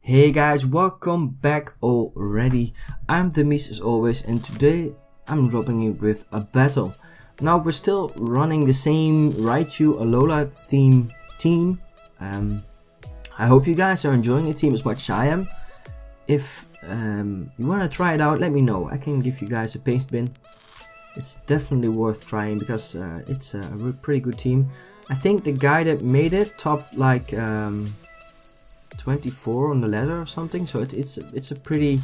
Hey guys, welcome back already. I'm ThaMies as always, and today I'm dropping you with a battle. Now we're still running the same Raichu Alola theme team. I hope you guys are enjoying the team as much as I am. If you want to try it out, let me know. I can give you guys a paste bin. It's definitely worth trying because it's a pretty good team. I think the guy that made it topped like 24 on the ladder or something, so it's a pretty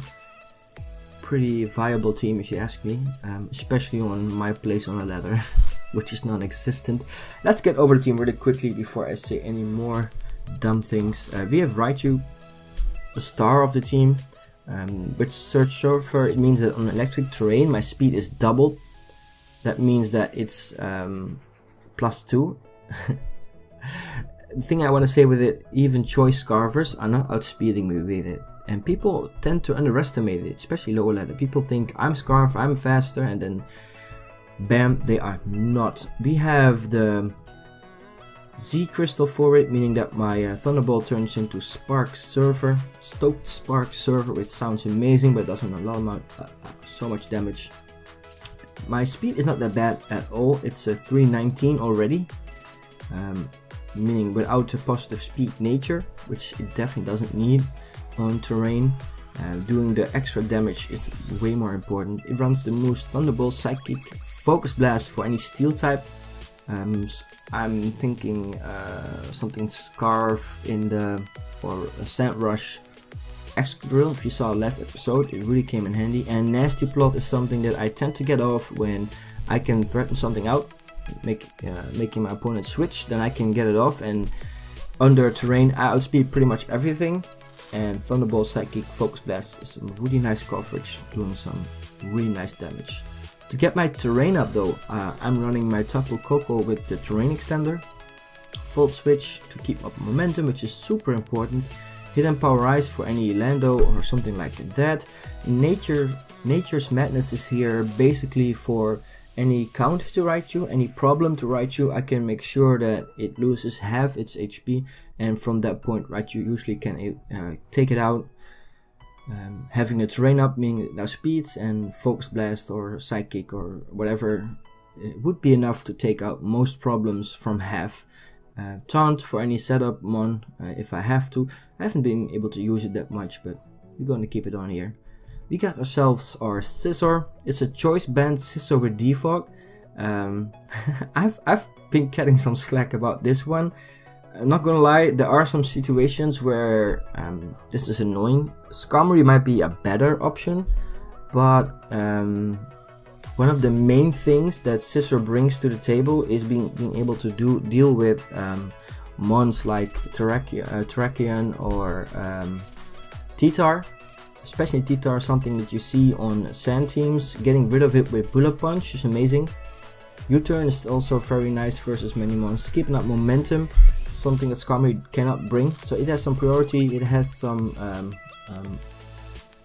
viable team if you ask me, especially on my place on the ladder, which is non-existent. Let's get over the team really quickly before I say any more dumb things. We have Raichu, the star of the team. With Search Surfer, it means that on electric terrain my speed is doubled. That means that it's +2. The thing I want to say with it, even choice scarvers are not outspeeding me with it, and people tend to underestimate it, especially lower ladder. People think I'm scarf, I'm faster, and then bam, they are not. We have the Z crystal for it, meaning that my Thunderbolt turns into Spark Surfer, Stoked Spark Surfer, which sounds amazing but doesn't allow so much damage. My speed is not that bad at all. It's a 319 already. Meaning without a positive speed nature, which it definitely doesn't need on terrain. Doing the extra damage is way more important. It runs the moves Thunderbolt, Psychic, Focus Blast for any steel type. I'm thinking something Scarf in the, or a Sand Rush Excadrill. If you saw last episode, it really came in handy. And Nasty Plot is something that I tend to get off when I can threaten something out, making my opponent switch, then I can get it off, and under terrain I outspeed pretty much everything. And Thunderbolt, Psychic, Focus Blast is some really nice coverage, doing some really nice damage. To get my terrain up though, I'm running my Tapu Koko with the terrain extender, Volt Switch to keep up momentum, which is super important, Hidden Power Ice for any Lando or something like that. Nature's Madness is here basically for any counter to Raichu, any problem to Raichu. I can make sure that it loses half its HP, and from that point Raichu usually can take it out. Having the terrain up, meaning now speeds, and Focus Blast or Psychic or whatever, it would be enough to take out most problems from half. Taunt for any setup mon if I have to. I haven't been able to use it that much, but we're going to keep it on here. We got ourselves our Scizor. It's a choice band Scizor with Defog. I've been getting some slack about this one. I'm not gonna lie, there are some situations where this is annoying. Skarmory might be a better option, but one of the main things that Scizor brings to the table is being able to deal with mons like Terrakion or Titar. Especially Titar, something that you see on sand teams. Getting rid of it with Bullet Punch is amazing. U-turn is also very nice versus many mons. Keeping up momentum, something that Skarmory cannot bring. So it has some priority, it has some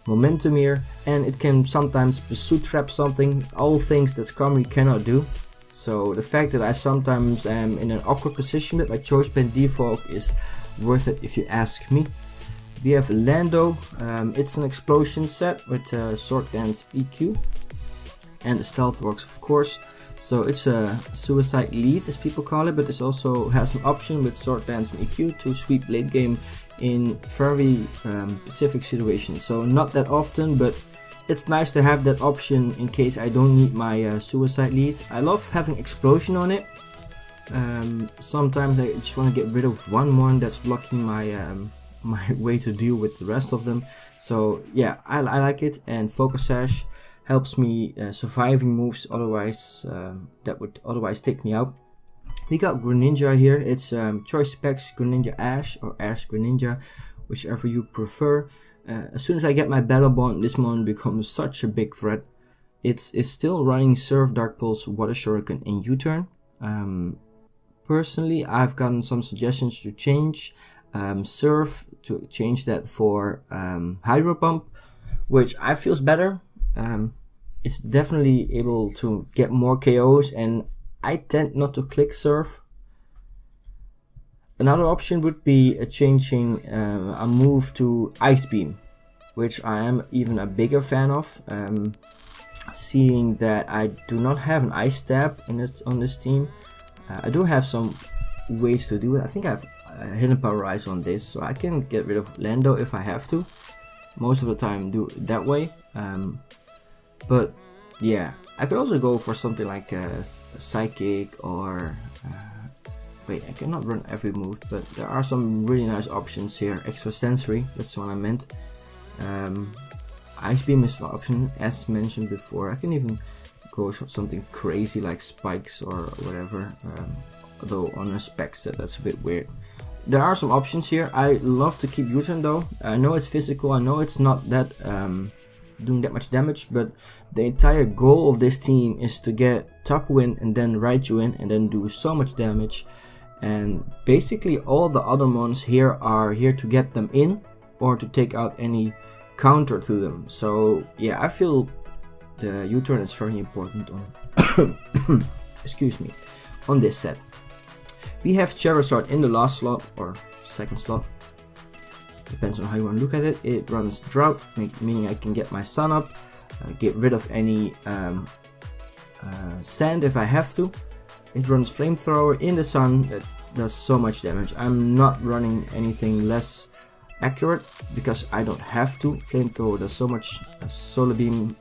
momentum here, and it can sometimes pursuit trap something. All things that Skarmory cannot do. So the fact that I sometimes am in an awkward position with my choice band Defog is worth it if you ask me. We have Lando. It's an explosion set with Sword Dance EQ and the Stealth Works, of course. So it's a suicide lead, as people call it, but this also has an option with Sword Dance and EQ to sweep late game in very specific situations. So not that often, but it's nice to have that option in case I don't need my suicide lead. I love having explosion on it. Sometimes I just want to get rid of one mon that's blocking my way to deal with the rest of them. So yeah, I like it. And Focus Sash helps me surviving moves otherwise that would otherwise take me out. We got Greninja here. It's choice specs Greninja Ash or Ash Greninja, whichever you prefer. As soon as I get my Battle Bond, this mon becomes such a big threat. It's still running Surf, Dark Pulse, Water Shuriken, and U-turn. Personally, I've gotten some suggestions to change Surf, to change that for Hydro Pump, which I feels better. It's definitely able to get more KOs, and I tend not to click Surf. Another option would be changing a move to Ice Beam, which I am even a bigger fan of. Seeing that I do not have an Ice Stab on this team, I do have some ways to do it. I think I have Hidden Power Ice on this, so I can get rid of Lando if I have to. Most of the time do it that way. But yeah, I could also go for something like a Psychic or... wait, I cannot run every move, but there are some really nice options here. Extra Sensory, that's what I meant. Ice Beam is an option, as mentioned before. I can even go for something crazy like Spikes or whatever, although on a spec set that's a bit weird. There are some options here. I love to keep U-turn though. I know it's physical, I know it's not that doing that much damage, but the entire goal of this team is to get Tapu in and then Raichu in and then do so much damage. And basically all the other mons here are here to get them in or to take out any counter to them. So yeah, I feel the U-turn is very important on excuse me, on this set. We have Charizard in the last slot or second slot, depends on how you want to look at it. It runs Drought, meaning I can get my Sun up, get rid of any sand if I have to. It runs Flamethrower in the Sun that does so much damage. I'm not running anything less accurate because I don't have to. Flamethrower does so much. Solar Beam,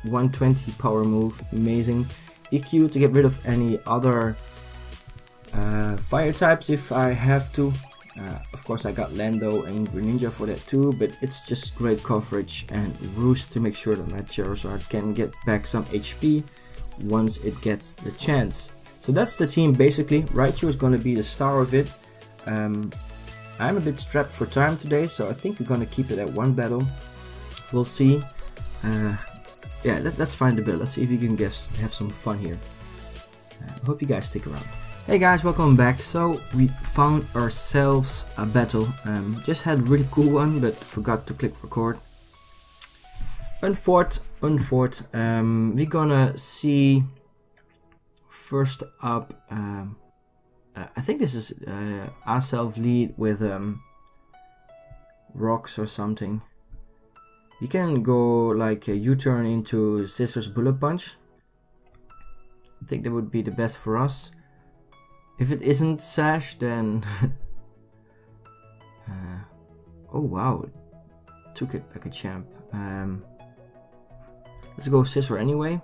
120 power move, amazing. EQ to get rid of any other fire types if I have to. Of course I got Lando and Greninja for that too, but it's just great coverage and Roost to make sure that my Charizard can get back some HP once it gets the chance. So that's the team basically. Raichu is going to be the star of it. I'm a bit strapped for time today, so I think we're going to keep it at one battle. We'll see. Yeah, let's find the build. Let's see if we can have some fun here. Hope you guys stick around. Hey guys, welcome back. So we found ourselves a battle. Just had a really cool one, but forgot to click record. Unfort. We're gonna see. First up, I think this is our self lead with rocks or something. You can go like a U-turn into Scissors Bullet Punch. I think that would be the best for us. If it isn't Sash, then oh wow, took it like a champ. Let's go Scissor anyway.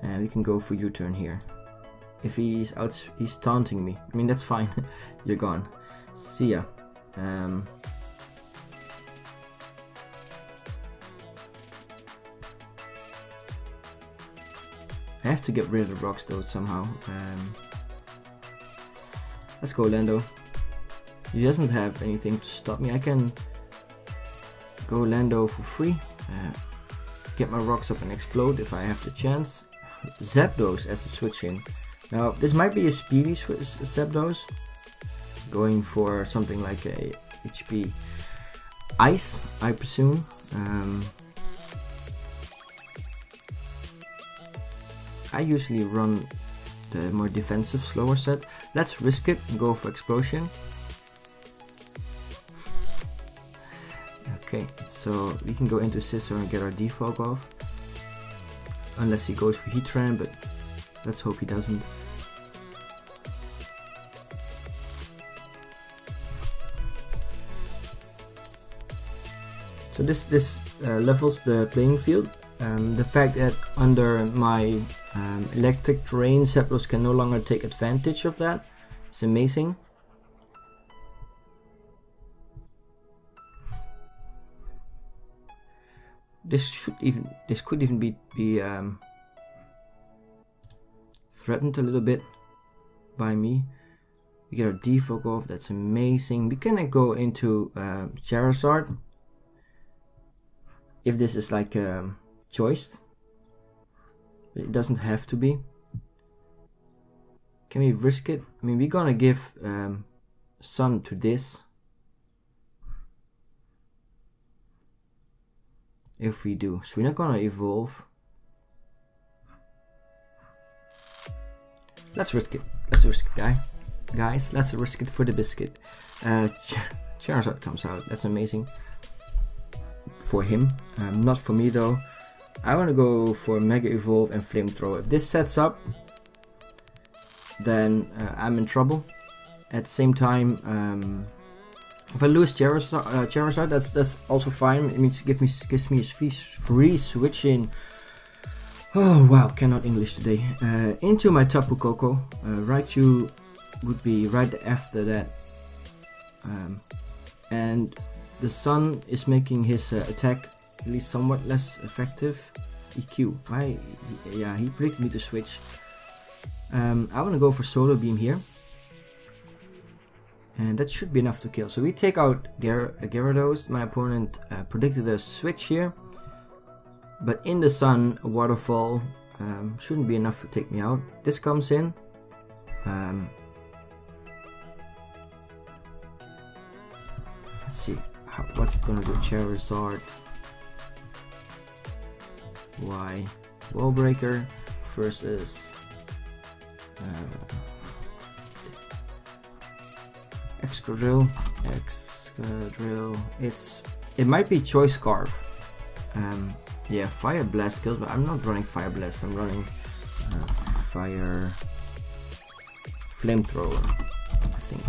And we can go for U-turn here. If he's taunting me, I mean that's fine. You're gone. See ya. I have to get rid of the rocks though somehow. Let's go Lando. He doesn't have anything to stop me. I can go Lando for free. Get my rocks up and explode if I have the chance. Zapdos as a switch in. Now this might be a speedy Zapdos. Going for something like a HP Ice, I presume. I usually run the more defensive, slower set. Let's risk it and go for Explosion. Okay, so we can go into Scissor and get our defog off. Unless he goes for Heatran, but let's hope he doesn't. So this levels the playing field. The fact that under my electric terrain, Zapdos can no longer take advantage of that is amazing. This could even be threatened a little bit by me. We get our defog off, that's amazing. We can go into Charizard if this is like choiced. It doesn't have to be. Can we risk it? I mean, we're gonna give Sun to this. If we do, so we're not gonna evolve. Let's risk it. Let's risk it, guy. guys. Let's risk it for the biscuit. Charizard comes out. That's amazing for him. Not for me though. I want to go for Mega Evolve and Flamethrower. If this sets up, then I'm in trouble. At the same time, if I lose Charizard, that's also fine. It means gives me a free switch in. Oh wow, cannot English today. Into my Tapu Koko. Raichu would be right after that. And the Sun is making his attack at least somewhat less effective. EQ. Why? Yeah, he predicted me to switch. I want to go for Solar Beam here. And that should be enough to kill. So we take out Gyarados. My opponent predicted a switch here. But in the Sun, a Waterfall shouldn't be enough to take me out. This comes in. Let's see. What's it gonna do? Charizard. Y. Wall Breaker versus Excadrill. It might be Choice Scarf. Yeah, Fire Blast kills, but I'm not running Fire Blast. I'm running Fire Flamethrower, I think.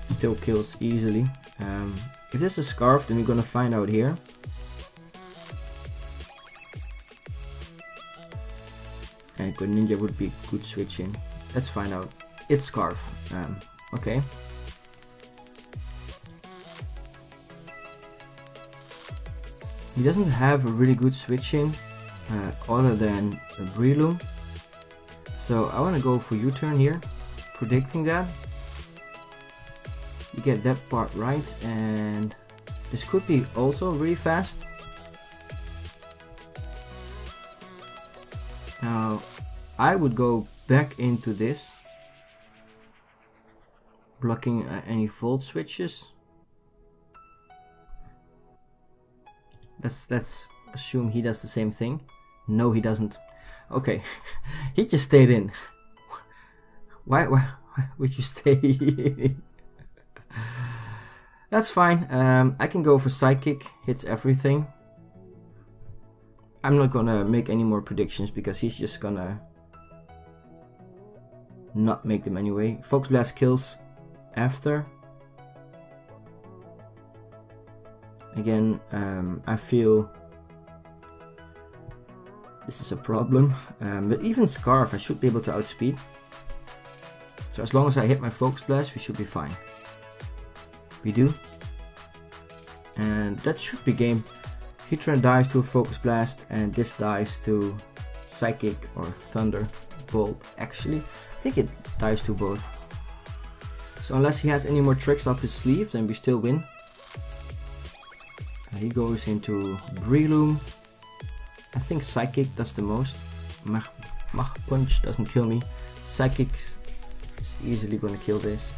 Still kills easily. If this is Scarf, then we're gonna find out here. And Greninja would be good switch in. Let's find out. It's Scarf. Okay. He doesn't have a really good switch in other than a Breloom. So I want to go for U-turn here, predicting that. You get that part right, and this could be also really fast. Now I would go back into this, blocking any Volt switches. Let's assume he does the same thing. No, he doesn't. Okay, he just stayed in. Why would you stay in? That's fine. I can go for Psychic. Hits everything. I'm not gonna make any more predictions because he's just gonna not make them anyway. Focus Blast kills after. Again, I feel this is a problem, but even Scarf I should be able to outspeed. So as long as I hit my Focus Blast, we should be fine. We do. And that should be game. Heatran dies to a Focus Blast, and this dies to Psychic or Thunderbolt. Actually, I think it dies to both. So unless he has any more tricks up his sleeve, then we still win. He goes into Breloom. I think Psychic does the most. Mach Punch doesn't kill me. Psychic is easily gonna kill this.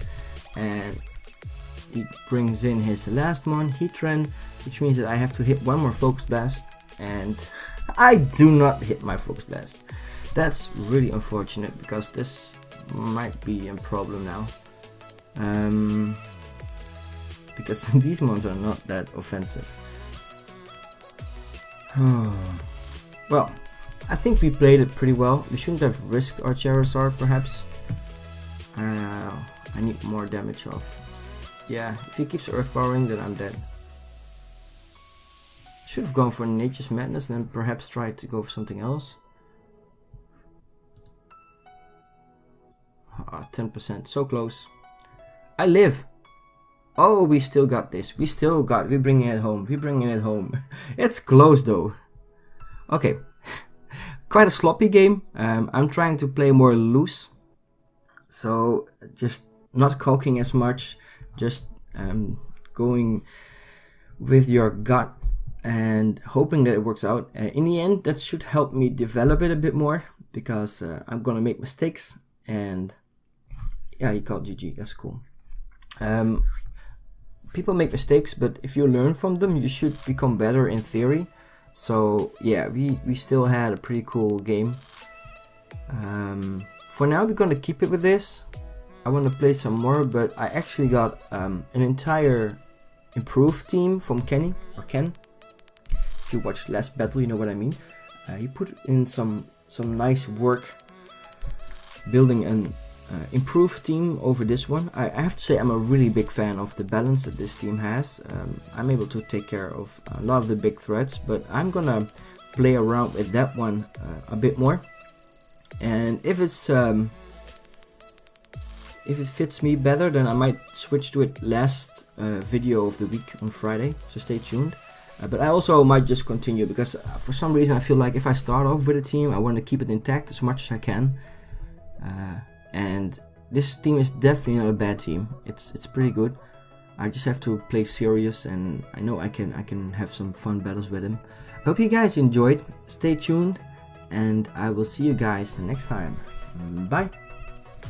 And he brings in his last one, Heatran, which means that I have to hit one more Focus Blast. And I do not hit my Focus Blast. That's really unfortunate because this might be a problem now. Because these mons are not that offensive. Well, I think we played it pretty well. We shouldn't have risked our Charizard, perhaps. I need more damage off. Yeah, if he keeps Earth Powering, then I'm dead. Should have gone for Nature's Madness and then perhaps tried to go for something else. 10%, so close. I live! Oh, we still got this. We're bringing it home. It's close though. Okay. Quite a sloppy game. I'm trying to play more loose. So, just not caulking as much. Just going with your gut and hoping that it works out. In the end, that should help me develop it a bit more. Because I'm gonna make mistakes. And yeah, he called GG. That's cool. People make mistakes, but if you learn from them, you should become better in theory. So yeah, we still had a pretty cool game. for now we're gonna keep it with this. I want to play some more, but I actually got an entire improved team from Ken. If you watched last battle, you know what I mean. He put in some nice work building an improved team over this one. I have to say I'm a really big fan of the balance that this team has. I'm able to take care of a lot of the big threats, but I'm gonna play around with that one a bit more. And if it fits me better, then I might switch to it last video of the week on Friday, so stay tuned. But I also might just continue, because for some reason I feel like if I start off with a team, I want to keep it intact as much as I can. And this team is definitely not a bad team. It's pretty good. I just have to play serious, and I know I can have some fun battles with him. I hope you guys enjoyed. Stay tuned, and I will see you guys next time. Bye.